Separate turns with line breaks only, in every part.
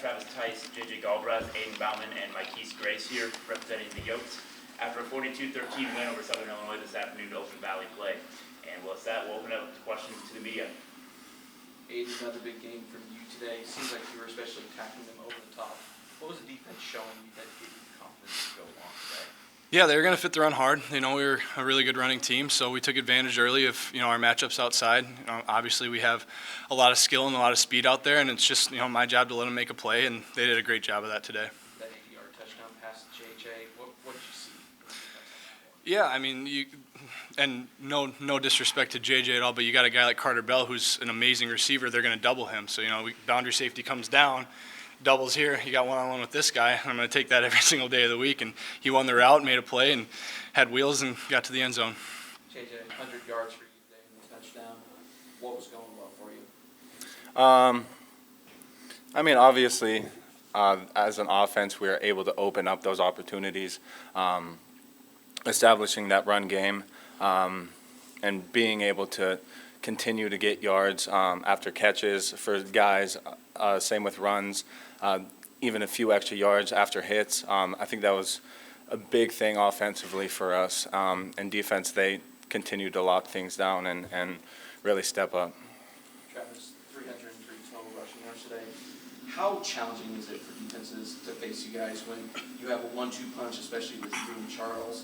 Travis Tice, JJ Galbraith, Aiden Bauman, and Mikese Grace here representing the Yokes after a 42-13 win over Southern Illinois this afternoon to open Valley play. And with that, we'll open up to questions to the media.
Aiden, another big game from you today. Seems like you were especially tackling them over the top. What was the defense showing you that gave you the confidence to go along today?
Yeah, they were going to fit the run hard. We were a really good running team, so we took advantage early of our matchups outside. Obviously, we have a lot of skill and a lot of speed out there, and it's just my job to let them make a play, and they did a great job of that today.
That 80-yard touchdown pass to JJ, what did you see?
Yeah, and no disrespect to JJ at all, but you got a guy like Carter Bell who's an amazing receiver. They're going to double him, so boundary safety comes down. Doubles here, you got one-on-one with this guy. I'm going to take that every single day of the week, and he won the route, made a play, and had wheels and got to the end zone.
JJ, 100 yards for you today and a touchdown. What was going well for you?
Obviously, as an offense, we were able to open up those opportunities, establishing that run game, and being able to continue to get yards after catches for guys. Same with runs, even a few extra yards after hits. I think that was a big thing offensively for us. And defense, they continued to lock things down and really step up.
Travis, 303 total rushing yards today. How challenging is it for defenses to face you guys when you have a 1-2 punch, especially with you and Charles?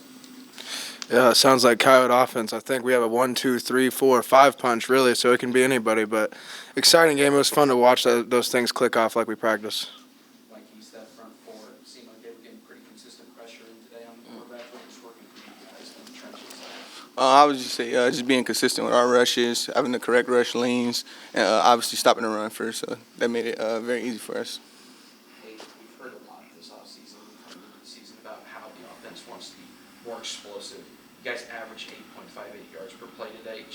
Yeah, it sounds like Coyote offense. I think we have a 1, 2, 3, 4, 5 punch, really, so it can be anybody. But exciting game. It was fun to watch those things click off like we practice.
Mikese, that front four, it seemed like they were getting pretty consistent pressure in today on the quarterback. What was working for you guys in the trenches?
I would just say just being consistent with our rushes, having the correct rush lanes, and obviously stopping the run first. So that made it very easy for us.
Hey, we've heard a lot this offseason, coming into the season, about how the offense wants to be more explosive. You guys averaged 8.58 yards per play today.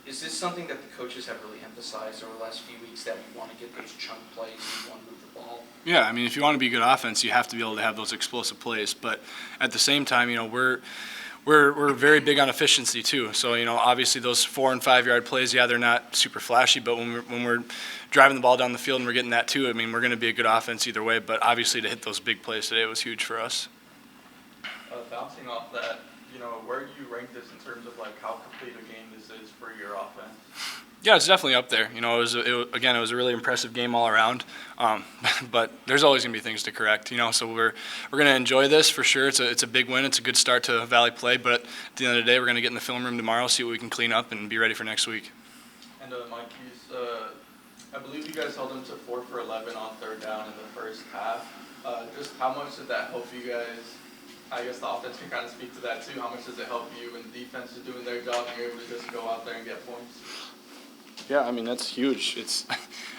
Is this something that the coaches have really emphasized over the last few weeks, that you want to get those chunk plays and you want to move the ball?
Yeah, if you want to be a good offense, you have to be able to have those explosive plays. But at the same time, we're very big on efficiency too. So obviously those 4 and 5 yard plays, yeah, they're not super flashy, but when we're driving the ball down the field and we're getting that too, we're going to be a good offense either way. But obviously to hit those big plays today was huge for us.
Bouncing off that, where do you rank this in terms of how complete a game this is for your offense?
Yeah, it's definitely up there. It was a really impressive game all around. But there's always going to be things to correct. So we're going to enjoy this for sure. It's a big win. It's a good start to Valley play. But at the end of the day, we're going to get in the film room tomorrow, see what we can clean up, and be ready for next week.
And Mikese, I believe you guys held them to 4 for 11 on third down in the first half. Just how much did that help you guys? I guess the offense can kind of speak to that too. How much does it help you when the defense is doing their job and you're able to just go out there and get points?
Yeah, that's huge.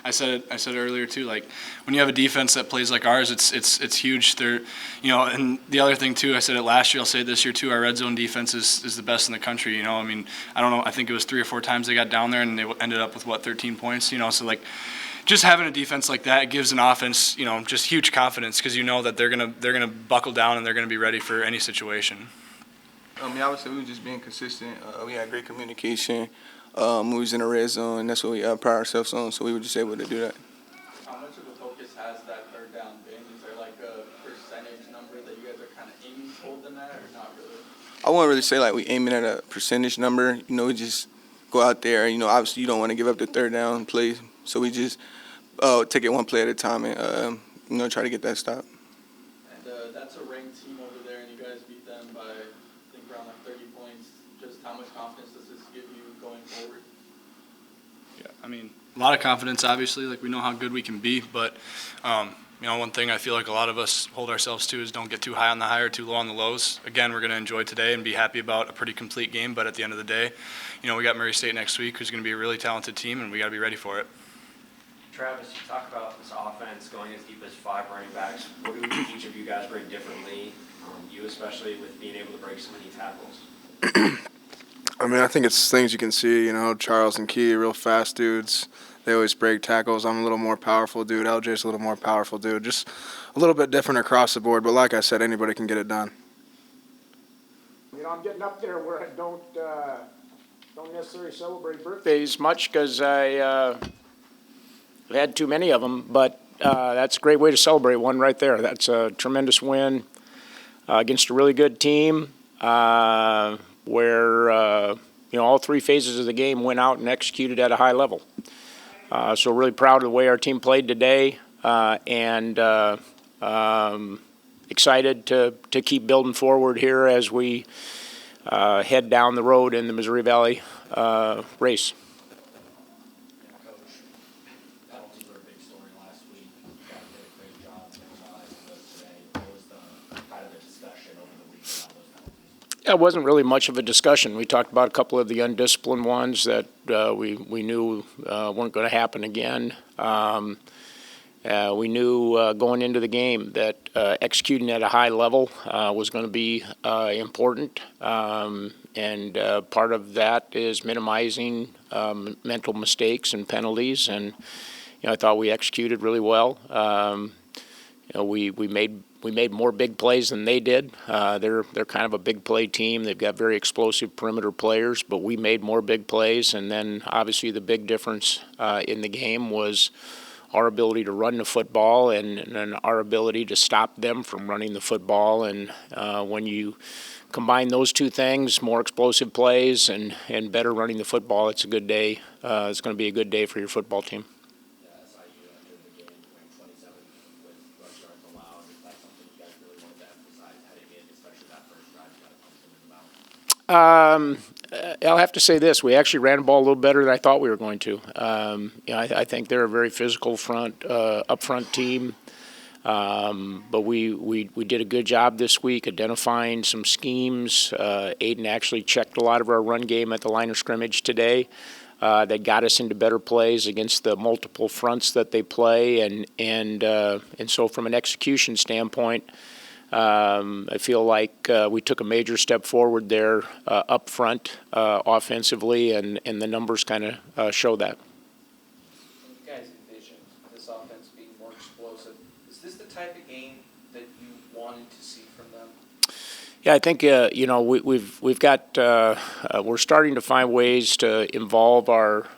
I said it earlier too. When you have a defense that plays like ours, it's huge. They're, and the other thing too, I said it last year, I'll say it this year too. Our red zone defense is the best in the country. I don't know. I think it was 3 or 4 times they got down there and they ended up with 13 points. So just having a defense like that gives an offense, just huge confidence because that they're gonna buckle down and they're gonna be ready for any situation.
Obviously we were just being consistent. We had great communication. We was in the red zone, and that's what we pride ourselves on. So we were just able to do that.
How much of a focus has that third down been? Is there a percentage number that you guys are kind of aiming toward than that, or not really?
I won't really say we aiming at a percentage number. We just go out there. Obviously you don't want to give up the third down play, so we just take it one play at a time and try to get that stop.
And that's a ranked team over there, and you guys beat them by I think around 30 points. Just how much confidence does this give you going forward?
Yeah, a lot of confidence. Obviously, we know how good we can be, but one thing I feel like a lot of us hold ourselves to is don't get too high on the high or too low on the lows. Again, we're going to enjoy today and be happy about a pretty complete game, but at the end of the day, we got Murray State next week, who's going to be a really talented team, and we got to be ready for it.
Travis, you talk about this offense going as deep as 5 running backs. What do each of you guys bring differently, you especially, with being able to break so many tackles?
I think it's things you can see, Charles and Key, real fast dudes. They always break tackles. I'm a little more powerful dude. LJ's a little more powerful dude. Just a little bit different across the board, but like I said, anybody can get it done.
I'm getting up there where I don't necessarily celebrate birthdays much because I had too many of them, but that's a great way to celebrate one right there. That's a tremendous win against a really good team where all three phases of the game went out and executed at a high level. So really proud of the way our team played today, and excited to keep building forward here as we head down the road in the Missouri Valley race.
Penalties were a big story last week. You guys did a great job analyzing those today. What was the kind of the discussion over the week about those penalties?
It wasn't really much of a discussion. We talked about a couple of the undisciplined ones that we knew weren't going to happen again. We knew going into the game that executing at a high level was going to be important, and part of that is minimizing mental mistakes and penalties. And I thought we executed really well. We made more big plays than they did. They're kind of a big play team. They've got very explosive perimeter players, but we made more big plays. And then obviously the big difference in the game was our ability to run the football and our ability to stop them from running the football. And when you combine those two things, more explosive plays and better running the football, it's a good day. It's going to be a good day for your football team.
SIU entered the game ranked 27th with rush yards allowed. Is that something you guys really wanted to emphasize heading in, especially that first drive you got to punch them in the mouth?
I'll have to say this: we actually ran the ball a little better than I thought we were going to. I think they're a very physical up front team, but we did a good job this week identifying some schemes. Aiden actually checked a lot of our run game at the line of scrimmage today. That got us into better plays against the multiple fronts that they play, and so from an execution standpoint, I feel like we took a major step forward there up front offensively, and the numbers kind of show that.
You guys envisioned this offense being more explosive. Is this the type of game that you wanted to see from them?
Yeah, I think we've got we're starting to find ways to involve our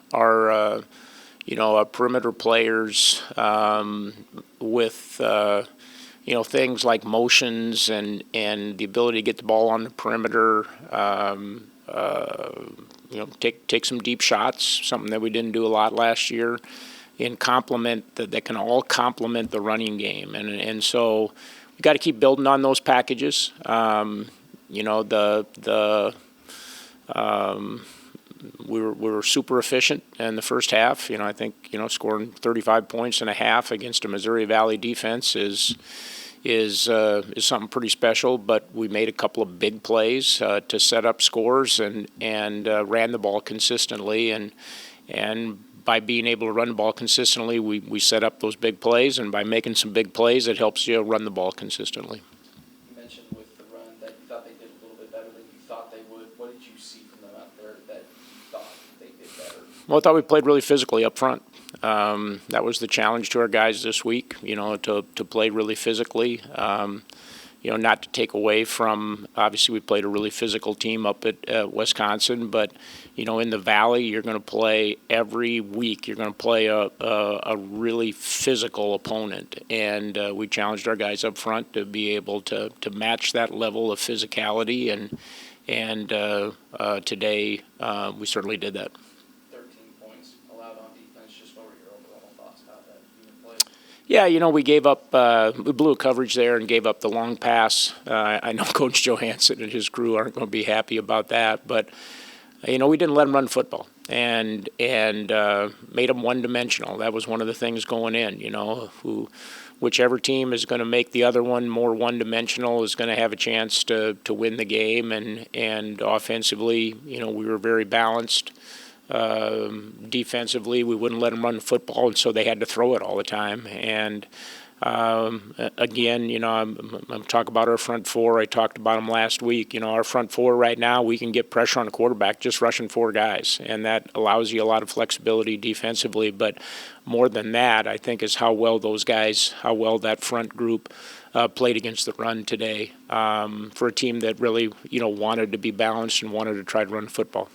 perimeter players with things like motions and the ability to get the ball on the perimeter. Take some deep shots, something that we didn't do a lot last year, and that can all complement the running game, and so we got to keep building on those packages. We were super efficient in the first half. I think scoring 35 points and a half against a Missouri Valley defense is something pretty special. But we made a couple of big plays to set up scores and ran the ball consistently, and by being able to run the ball consistently, we set up those big plays, and by making some big plays, it helps you run the ball consistently.
You mentioned with the run that you thought they did a little bit better than you thought they would. What did you see from them out there that you thought they did better?
Well, I thought we played really physically up front. That was the challenge to our guys this week, to play really physically. Not to take away from, obviously we played a really physical team up at Wisconsin, but, in the Valley, you're going to play every week. You're going to play a really physical opponent. And we challenged our guys up front to be able to match that level of physicality. And today we certainly did that.
13 points allowed on defense. Just what were your overall thoughts about that unit play?
Yeah, we gave up, we blew a coverage there and gave up the long pass. I know Coach Johansson and his crew aren't going to be happy about that, but, we didn't let them run football and made them one-dimensional. That was one of the things going in, whichever team is going to make the other one more one-dimensional is going to have a chance to win the game, and offensively, we were very balanced. Defensively, we wouldn't let them run the football, and so they had to throw it all the time. And again, I'm talking about our front four. I talked about them last week. Our front four right now, we can get pressure on the quarterback just rushing four guys, and that allows you a lot of flexibility defensively. But more than that, I think, is how well that front group played against the run today for a team that really, wanted to be balanced and wanted to try to run football.